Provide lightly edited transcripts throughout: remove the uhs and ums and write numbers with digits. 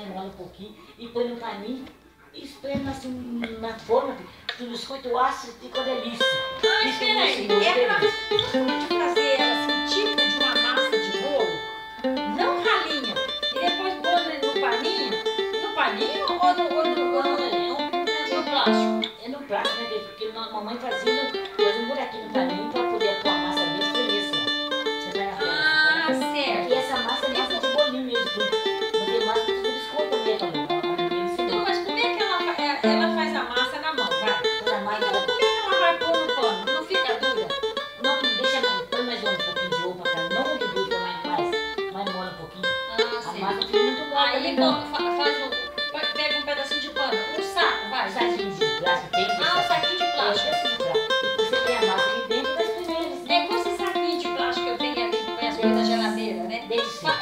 mola um pouquinho e põe no paninho e espreme assim na forma, tu escuta o aço e fica uma delícia. Mas peraí, é pra fazer ela assim, tipo de uma massa de bolo, não ralinha, e depois pôr no paninho ou no plástico? É no plástico, né? Porque a mamãe fazia um buraquinho no paninho para poder pôr a massa dentro e espremer assim, ó. Você vai na forma, Ah, assim, certo. e essa massa é massa de bolinho mesmo, não tem massa de biscoito mesmo. Então, mas como é que ela faz a massa na mão, vai? Então, como é que ela vai pôr no pano? Não fica dura? Não, deixa, põe mais um pouquinho de ovo pra cá, não muito duro também, mas mola um pouquinho. Ah, A sim. massa fica muito mole. Aí pega um pedacinho de pano, um saco, vai. Saquinho de plástico tem. Ah, um saquinho de plástico. E você tem a massa aqui dentro e vai espremer. É com esse saquinho de plástico que eu tenho ali, que põe as coisas na geladeira, né?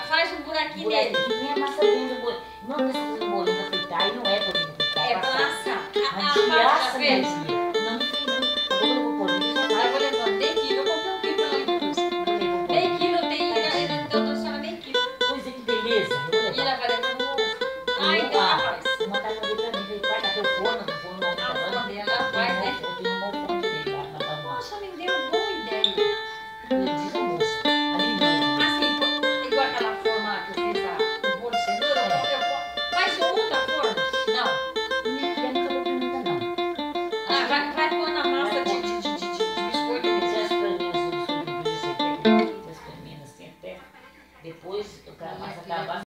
Faz um buraquinho nele. E vem a massa dentro do bolinho. Não precisa fazer um bolinho pra fritar e não é bolinho pra fritar. É pra assar. A gente assa mesmo.